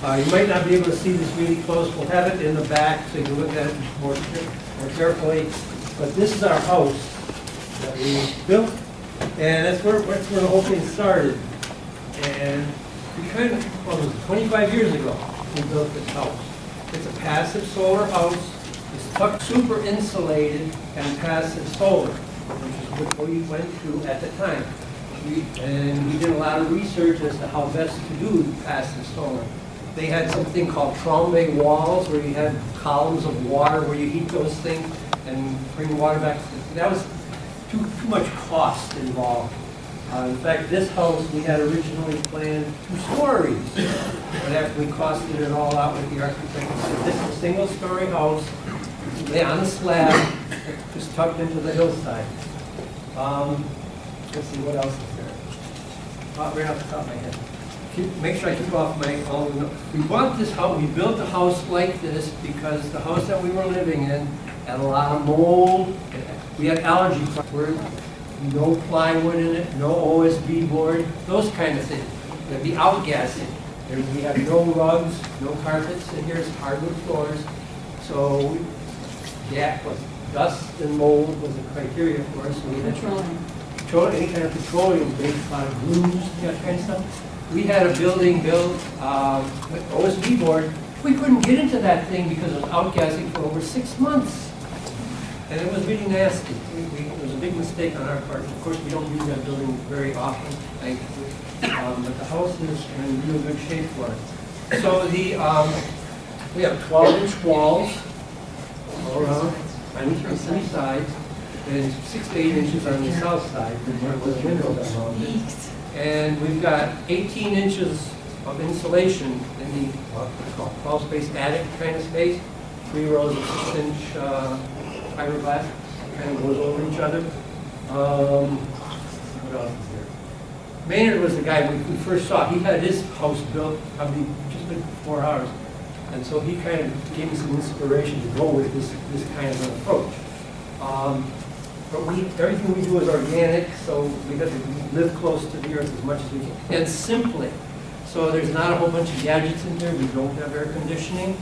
You might not be able to see this really close. We'll have it in the back so you can look at it more carefully. But this is our house that we built, and that's where the whole thing started. And we kind of, well, it was 25 years ago we built this house. It's a passive solar house. It's super insulated and passive solar, which is what we went through at the time. And we did a lot of research as to how best to do passive solar. They had something called Trombe walls where you had columns of water where you heat those things and bring the water back. That was too much cost involved. In fact, this house we had originally planned 2 stories, but after we costed it all out with the architect, we said, this is a single-story house, lay on a slab, just tucked into the hillside. Let's see, what else is there? Right off the top of my head. Make sure I keep off my own. We bought this house, we built a house like this because the house that we were living in had a lot of mold. We had allergy problems. No plywood in it, no OSB board, those kind of things. There'd be outgassing. We have no rugs, no carpets in here, it's hardwood floors. So, yeah, dust and mold was a criteria for us. So we had any kind of petroleum-based glues, that kind of stuff. We had a building built with OSB board. We couldn't get into that thing because it was outgassing for over 6 months. And it was really nasty. It was a big mistake on our part. Of course, we don't use that building very often, thankfully. But the house is in real good shape for it. So we have 12-inch walls all around on three sides, and 6 to 8 inches on the south side. And we've got 18 inches of insulation in the what's called crawl space attic kind of space. 3 rows of 6-inch fiberglass kind of goes over each other. What else is there? Maynard was the guy we first saw. He had his house built probably just been 4 hours. And so he kind of gave me some inspiration to go with this kind of an approach. But everything we do is organic, so we have to live close to the earth as much as we can. And simply. So there's not a whole bunch of gadgets in here. We don't have air conditioning.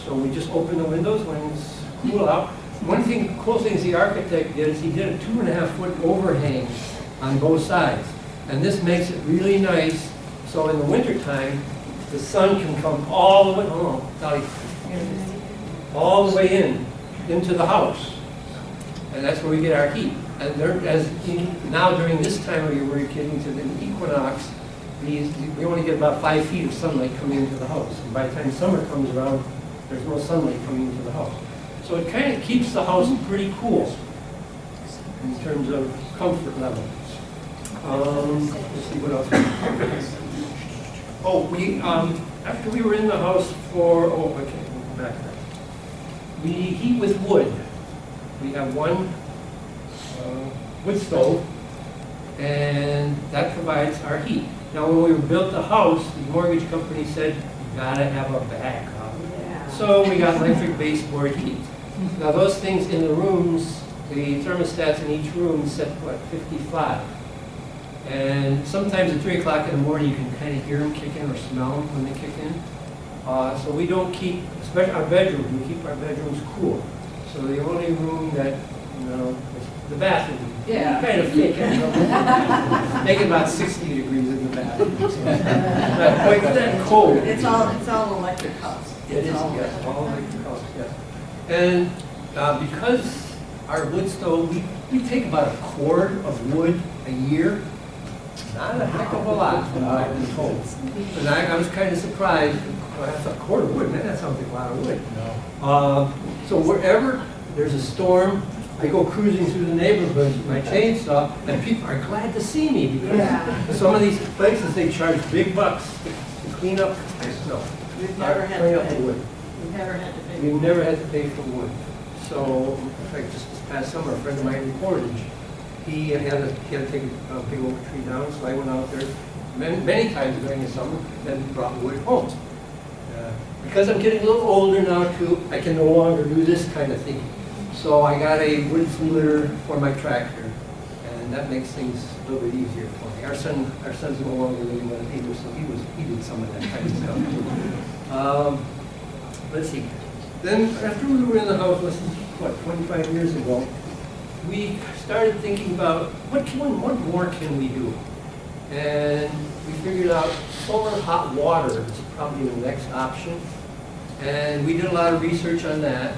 So we just open the windows when it's cool out. One thing, cool thing the architect did is he did a 2.5-foot overhang on both sides. And this makes it really nice. So in the wintertime, the sun can come all the way, all the way into the house. And that's where we get our heat. And now during this time of year, we're getting to the equinox, we only get about 5 feet of sunlight coming into the house. And by the time summer comes around, there's no sunlight coming into the house. So it kind of keeps the house pretty cool in terms of comfort level. Let's see what else. After we were in the house for, go back there. We heat with wood. We have one wood stove, and that provides our heat. Now, when we built the house, the mortgage company said, you gotta have a backup. Yeah. So we got electric baseboard heat. Now, those things in the rooms, the thermostats in each room set, 55. And sometimes at 3 o'clock in the morning, you can kind of hear them kick in or smell them when they kick in. So we don't keep, especially our bedrooms, we keep our bedrooms cool. So the only room that, is the bathroom. Yeah. Kind of thick. Make it about 60 degrees in the bathroom. So not quite that cold. It's all electric house. It is, yes, all electric house, yes. And because our wood stove, we take about a cord of wood a year. Not a heck of a lot, I've been told. And I was kind of surprised. I thought, a cord of wood, man, that sounds like a lot of wood. No. So wherever there's a storm, I go cruising through the neighborhood with my chainsaw, and people are glad to see me because some of these places, they charge big bucks to clean up snow. We've never had to pay. Wood. We've never had to pay. We've never had to pay for wood. So, in fact, just this past summer, a friend of mine in Portage, he had to take a big oak tree down, so I went out there many times during the summer and brought wood home. Because I'm getting a little older now too, I can no longer do this kind of thing. So I got a wood splitter for my tractor, and that makes things a little bit easier for me. Our son's no longer living with us either, so he did some of that kind of stuff. Let's see. Then after we were in the house, this is what, 25 years ago, we started thinking about what more can we do? And we figured out solar hot water is probably the next option. And we did a lot of research on that.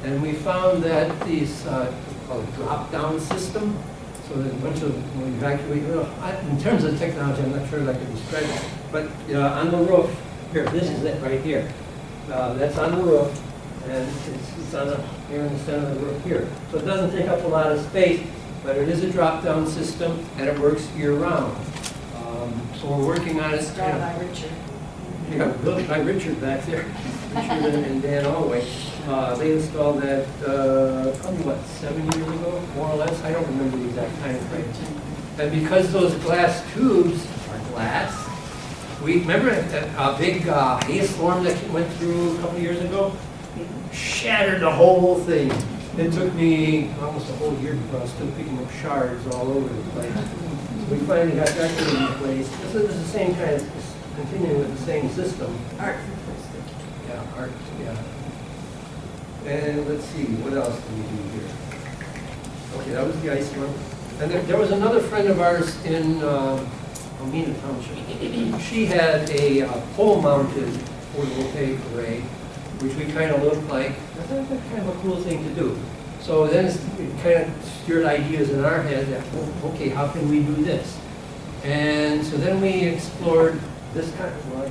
And we found that these called a drop-down system, so that a bunch of evacuate, in terms of technology, I'm not sure that I can describe it, but on the roof, here, this is it right here. That's on the roof, and it's on the, here in the center of the roof here. So it doesn't take up a lot of space, but it is a drop-down system, and it works year-round. So we're working on it. Installed by Richard. Yeah, built by Richard back there, Richard and Dan Allway. They installed that probably, what, 7 years ago, more or less? I don't remember the exact time frame. And because those glass tubes are glass, we remember a big hailstorm that went through a couple years ago? Shattered the whole thing. It took me almost a whole year before I was still picking up shards all over the place. We finally got that thing in place. This is the same kind of, continuing with the same system. Art. Yeah, art, yeah. And let's see, what else do we do here? Okay, that was the ice one. And there was another friend of ours in Almena Township. She had a pole-mounted photovoltaic array, which we kind of looked like. I thought that's kind of a cool thing to do. So then it kind of stirred ideas in our head that, well, okay, how can we do this? And so then we explored this kind of, well,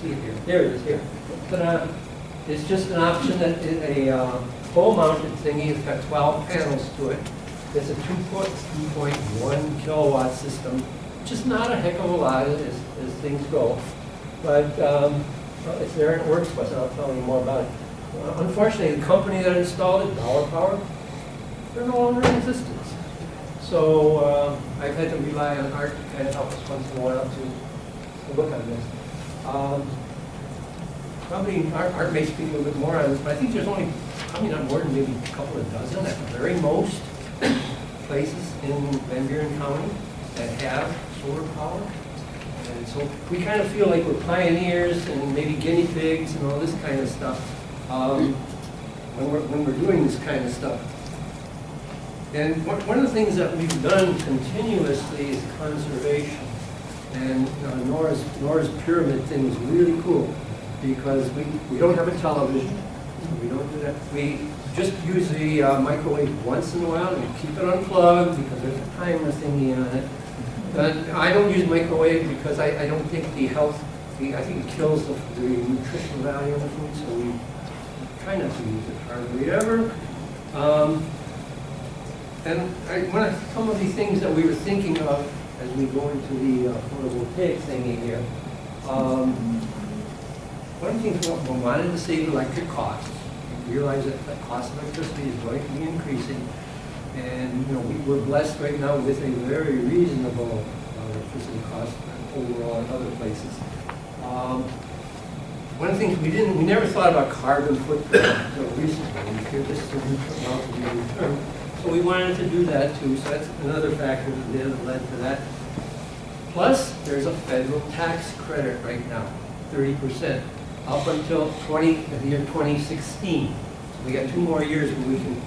see it here. There it is, here. But it's just an option that a pole-mounted thingy. It's got 12 panels to it. It's a 2-foot, 2.1 kilowatt system, which is not a heck of a lot as things go. But well, it's there and it works for us, and I'll tell you more about it. Unfortunately, the company that installed it, Dollar Power, they're no longer in existence. So I've had to rely on Art to kind of help us once in a while to look on this. Probably Art may speak a little bit more on this, but I think there's only probably not more than maybe a couple of dozen at the very most places in Van Buren County that have solar power. And so we kind of feel like we're pioneers and maybe guinea pigs and all this kind of stuff when we're doing this kind of stuff. And one of the things that we've done continuously is conservation. And Nora's pyramid thing is really cool because we don't have a television. We don't do that. We just use the microwave once in a while and keep it unplugged because there's a timer thingy on it. But I don't use microwave because I don't think I think it kills the nutritional value of the food, so we try not to use it hardly ever. And some of the things that we were thinking of as we go into the photovoltaic thingy here, one of the things we wanted to save electric costs. We realize that the cost of electricity is going to be increasing. And we're blessed right now with a very reasonable electricity cost overall in other places. One of the things we never thought about carbon footprint until recently. We figured this is a new term. So we wanted to do that too. So that's another factor that led to that. Plus, there's a federal tax credit right now, 30%, up until the year 2016. So we got 2 more years where we can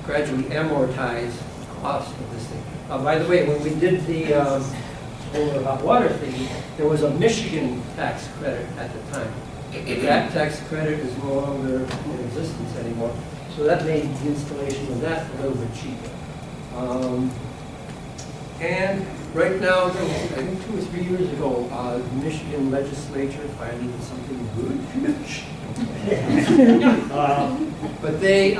gradually amortize the cost of this thing. By the way, when we did the solar hot water thing, there was a Michigan tax credit at the time. That tax credit is no longer in existence anymore, so that made the installation of that a little bit cheaper. And right now, I think 2 or 3 years ago, the Michigan legislature finally did something good. But they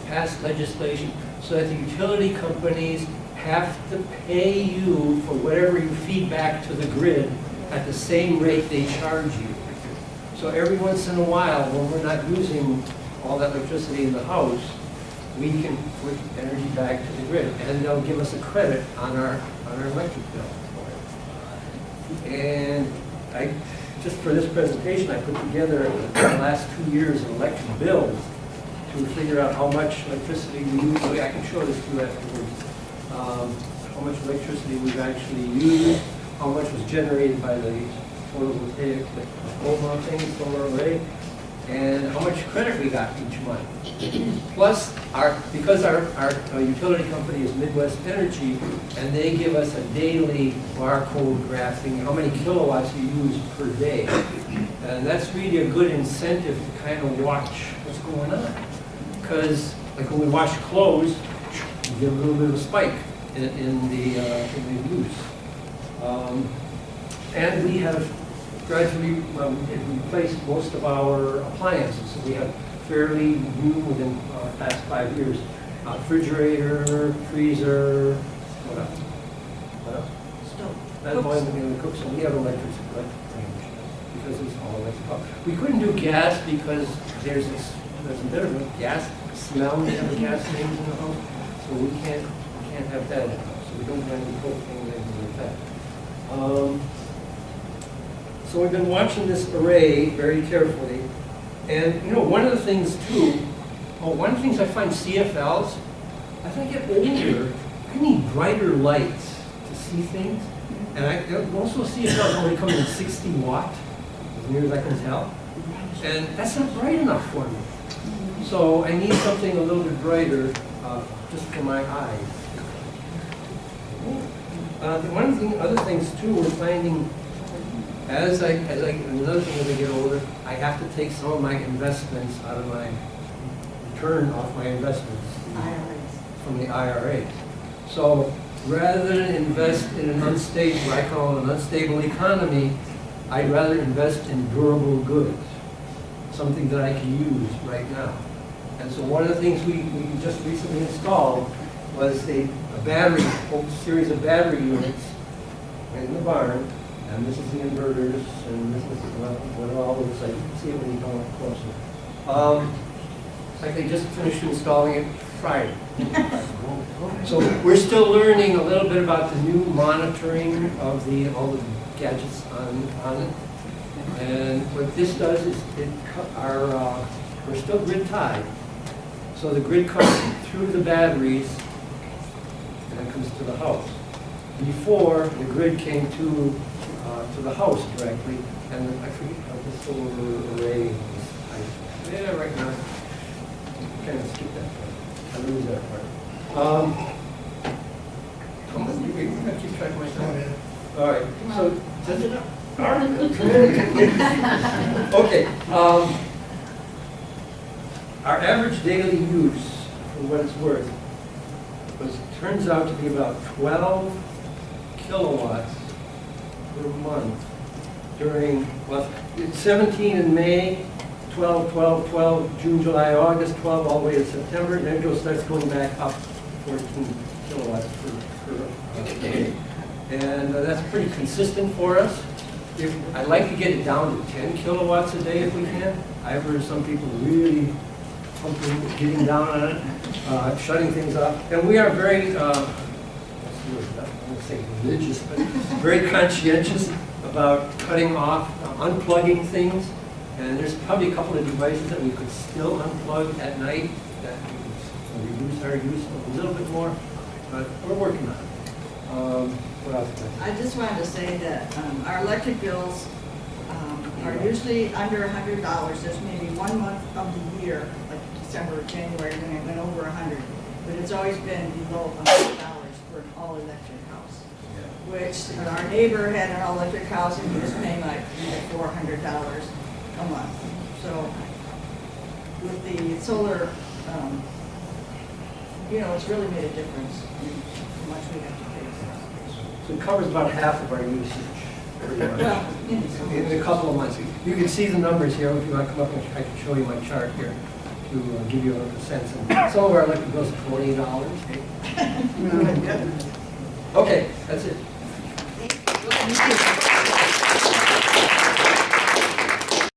passed legislation so that the utility companies have to pay you for whatever you feed back to the grid at the same rate they charge you. So every once in a while, when we're not using all that electricity in the house, we can put energy back to the grid, and they'll give us a credit on our electric bill for it. And just for this presentation, I put together the last 2 years of electric bills to figure out how much electricity we use. I can show this to you afterwards. How much electricity we've actually used, how much was generated by the photovoltaic pole mounting solar array, and how much credit we got each month. Plus, because our utility company is Midwest Energy, and they give us a daily barcode graphing, how many kilowatts you use per day. And that's really a good incentive to kind of watch what's going on. Because, like when we wash clothes, you get a little bit of a spike in the use. And we have gradually replaced most of our appliances. So we have fairly new within the past 5 years. Refrigerator, freezer, what else? What else? Stove. That's why we're going to cook, so we have electric range, because it's all electric. We couldn't do gas because there's a bit of a gas smell when you have a gas range in the home, so we can't have that in the house. So we don't have any propane or anything like that. So we've been watching this array very carefully, and one of the things too. One of the things I find CFLs, as I get older, I need brighter lights to see things. And most of the CFLs only come in 60 watt, as near as I can tell. And that's not bright enough for me. So I need something a little bit brighter, just for my eyes. One of the other things too, we're finding, another thing as I get older, I have to take some of my investments out of my return off my investments from the IRA. So rather than invest in an unstable, what I call an unstable economy, I'd rather invest in durable goods, something that I can use right now. And so one of the things we just recently installed was a whole series of battery units in the barn. And this is the inverters, and this is what it all looks like. You can see it when you come up closer. It's like they just finished installing it Friday. So we're still learning a little bit about the new monitoring of all the gadgets on it. And what this does is we're still grid tied. So the grid comes through the batteries and then comes to the house. Before, the grid came to the house directly, and I forget how this solar array is. Yeah, right now, kind of skip that part. I lose that part. How much do you have to keep track of my time? All right. So does it up? All right. Okay. Our average daily use, for what it's worth, turns out to be about 12 kilowatts per month during, it's 17 in May, 12, 12, 12, June, July, August, 12, all the way to September, and then it starts going back up 14 kilowatts per day. And that's pretty consistent for us. I'd like to get it down to 10 kilowatts a day if we can. I've heard some people really getting down on it, shutting things off. And we are very, I won't say religious, but very conscientious about cutting off, unplugging things. And there's probably a couple of devices that we could still unplug at night that would reduce our use a little bit more, but we're working on it. What else? I just wanted to say that our electric bills are usually under $100. There's maybe 1 month of the year, like December or January, when it went over 100. But it's always been below $100 for an all-electric house. Yeah. Which our neighbor had an all-electric house and he was paying like $400 a month. So with the solar, it's really made a difference in how much we have to pay. So it covers about half of our usage. Well, in a couple of months. You can see the numbers here. If you want to come up, and I can show you my chart here to give you a sense. And some of our electric bills are $28. Okay, that's it.